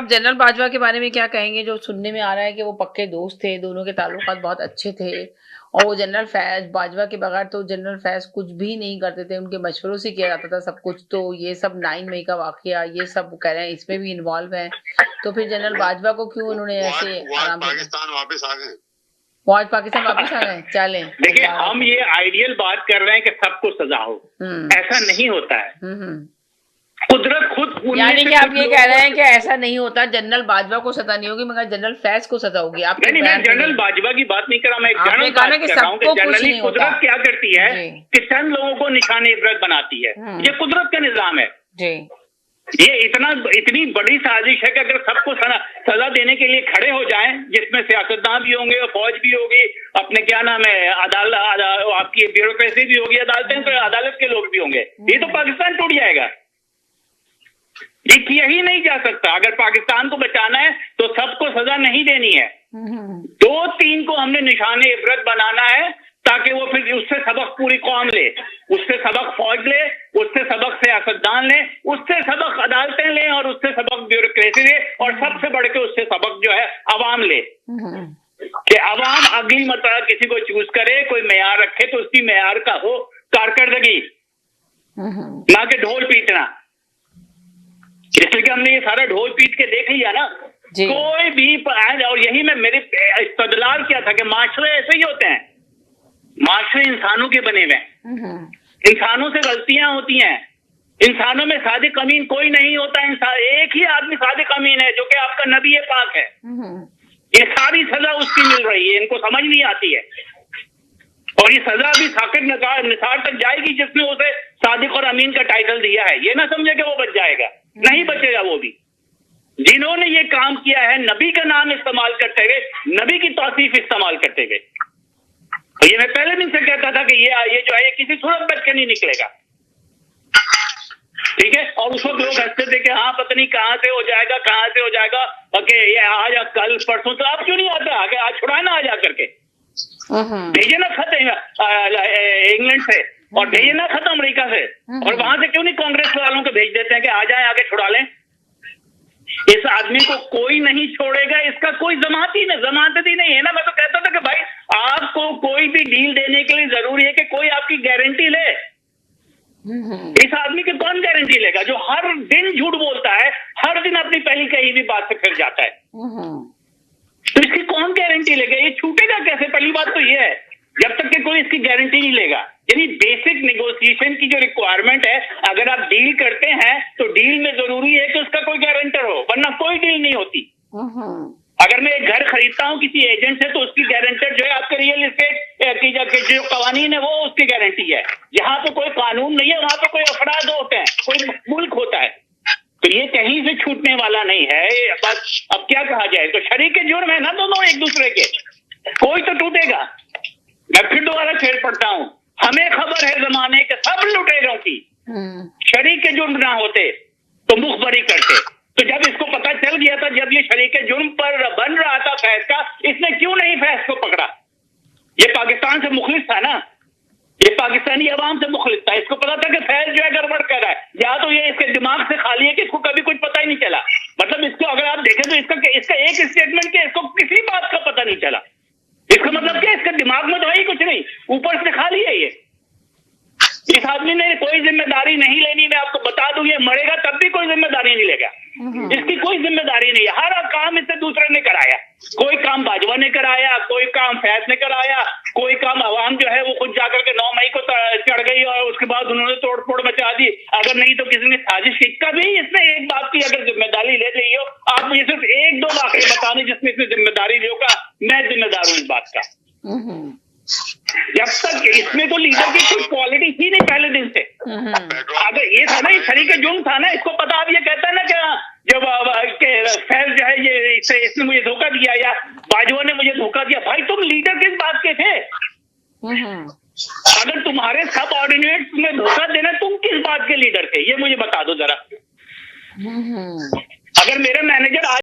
General Bajwa के बारे में क्या कहेंगे, जो सुनने में आ रहा है कि वो पक्के दोस्त थे, दोनों के ताल्लुकात बहुत अच्छे थे और वो जनरल फैज बाजवा के बगैर तो जनरल फैज कुछ भी नहीं करते थे, उनके मशवरों से किया जाता था सब कुछ। तो ये सब 9 मई का वाकया, ये सब कह रहे हैं इसमें भी इन्वॉल्व है, तो फिर जनरल बाजवा को क्यों उन्होंने ऐसे आराम से पाकिस्तान वापस आ गए, वो आज पाकिस्तान वापस आ गए। चलें, देखिए हम ये आइडियल बात कर रहे हैं कि सबको सजा हो, ऐसा नहीं होता है। कुदरत खुद, यानी कि आप ये कह रहे हैं कि ऐसा नहीं होता, जनरल बाजवा को सजा नहीं होगी मगर जनरल फैज को सजा होगी। आप नहीं, मैं जनरल बाजवा की बात नहीं कर रहा, मैं जनरल बात कर रहा हूं कि जनरली कुदरत क्या करती है कि चंद लोगों को निशाने इबरत बनाती है। ये कुदरत का निजाम है जी। ये इतनी बड़ी साजिश है कि अगर सबको सजा देने के लिए खड़े हो जाएं, जिसमें सियासतदान भी होंगे और फौज भी होगी, अपने क्या नाम है अदालत, आपकी ब्यूरोक्रेसी भी होगी, अदालतें तो अदालत के लोग भी होंगे, ये तो पाकिस्तान टूट जाएगा। ये किया ही नहीं जा सकता। अगर पाकिस्तान को बचाना है तो सबको सजा नहीं देनी है, 2-3 को हमने निशाने इबरत बनाना है ताकि वो फिर उससे सबक पूरी कौम ले, उससे सबक फौज ले, उससे सबक सियासतदान ले, उससे सबक अदालतें ले और उससे सबक ब्यूरोक्रेसी ले और सबसे बढ़ के उससे सबक जो है अवाम ले कि अवाम अगली मरतबा किसी को चूज करे, कोई मेयार रखे तो उसकी मेयार का हो कारकर्दगी, ना कि ढोल पीटना। इसलिए कि हमने ये सारा ढोल पीट के देख लिया ना, कोई भी और यही मैं मेरे इस्तदलाल किया था कि माशरे ऐसे ही होते हैं, माशरे इंसानों के बने हुए हैं, इंसानों से गलतियां होती हैं, इंसानों में सादिक अमीन कोई नहीं होता, इंसान एक ही आदमी सादिक अमीन है जो कि आपका नबी पाक है। ये सारी सजा उसकी मिल रही है, इनको समझ नहीं आती है और ये सजा भी साकिब निसार तक जाएगी जिसने उसे सादिक और अमीन का टाइटल दिया है। ये ना समझे कि वो बच जाएगा, नहीं बचेगा वो भी। जिन्होंने ये काम किया है नबी का नाम इस्तेमाल करते हुए, नबी की तौसीफ इस्तेमाल करते हुए, तो ये मैं पहले दिन से कहता था कि ये जो है ये किसी सूरत बच के नहीं निकलेगा, ठीक है। और उस वक्त लोग हंसते थे कि हाँ पता नहीं कहां से हो जाएगा, कहां से हो जाएगा, ये आज कल परसों, तो आप क्यों नहीं आते आगे, आज छुड़ाए ना आ जा करके, भेजे ना खत इंग्लैंड से और भेजे ना खत अमेरिका से, और वहां से क्यों नहीं कांग्रेस वालों को भेज देते हैं कि आ जाए आगे छुड़ा लें। इस आदमी को कोई नहीं छोड़ेगा, इसका कोई जमानत ही नहीं है ना। मैं तो कहता था कि भाई आपको कोई भी डील देने के लिए जरूरी है कि कोई आपकी गारंटी ले। इस आदमी की कौन गारंटी लेगा जो हर दिन झूठ बोलता है, हर दिन अपनी पहली कही भी बात से फिर जाता है, तो इसकी कौन गारंटी लेगा, ये छूटेगा कैसे? पहली बात तो ये है, जब तक कि कोई इसकी गारंटी नहीं लेगा। यानी बेसिक नेगोशिएशन की जो रिक्वायरमेंट है, अगर आप डील करते हैं तो डील में जरूरी है कि उसका कोई गारंटर हो, वरना कोई डील नहीं होती। अगर मैं एक घर खरीदता हूं किसी एजेंट से तो उसकी गारंटर जो है आपके रियल एस्टेट की जो कवानीन है वो उसकी गारंटी है। जहां पे कोई कानून नहीं है वहां पे कोई अफराद होते हैं, कोई मुल्क होता है, तो ये कहीं से छूटने वाला नहीं है। बस अब क्या कहा जाए, तो शरीक जुर्म है ना दोनों एक दूसरे के, कोई तो टूटेगा। मैं फिर दोबारा छेड़ पड़ता हूं, हमें खबर है जमाने के सब लुटेरों की, शरीक जुर्म ना होते तो मुखबरी करते। तो जब इसको पता चल गया था, जब ये शरीक जुर्म पर बन रहा था फैज का, इसने क्यों नहीं फैज को पकड़ा? ये पाकिस्तान से मुखलिस था ना, ये पाकिस्तानी अवाम से मुखलिस था, इसको पता था कि फैज जो है गड़बड़ कर रहा है, या तो ये इसके दिमाग से खाली है कि इसको कभी कुछ पता ही नहीं चला। मतलब इसको अगर आप देखें तो इसका एक स्टेटमेंट के इसको किसी बात का पता नहीं चला। इसका मतलब क्या, इसका दिमाग में तो है ही कुछ नहीं, ऊपर से खाली है ये। इस आदमी ने कोई जिम्मेदारी नहीं लेनी, मैं आपको बता दूं, ये मरेगा तब भी कोई जिम्मेदारी नहीं लेगा, इसकी कोई जिम्मेदारी नहीं है। हर काम इससे दूसरे ने कराया, कोई काम बाजवा ने कराया, कोई काम फैज ने कराया, कोई काम अवाम जो है वो खुद जाकर के 9 मई को चढ़ गई और उसके बाद उन्होंने तोड़ फोड़ मचा दी। अगर नहीं तो किसी ने साजिश की, कभी इसने एक बात की अगर जिम्मेदारी ले ली हो, आप मुझे सिर्फ 1-2 वाकये बताने जिसमें इसने जिम्मेदारी ली होगा, मैं जिम्मेदार हूं इस बात का। जब तक इसमें तो लीडर की कोई क्वालिटी थी नहीं पहले दिन से। अगर ये था ना, ये शरीक जुर्म था ना, इसको पता, अब ये कहता है ना कि जब फैज जो है ये इसने मुझे धोखा दिया या बाजवा ने मुझे धोखा दिया, भाई तुम लीडर किस बात के थे? अगर तुम्हारे सब ऑर्डिनेट्स में धोखा देना, तुम किस बात के लीडर थे, ये मुझे बता दो जरा। अगर मेरे मैनेजर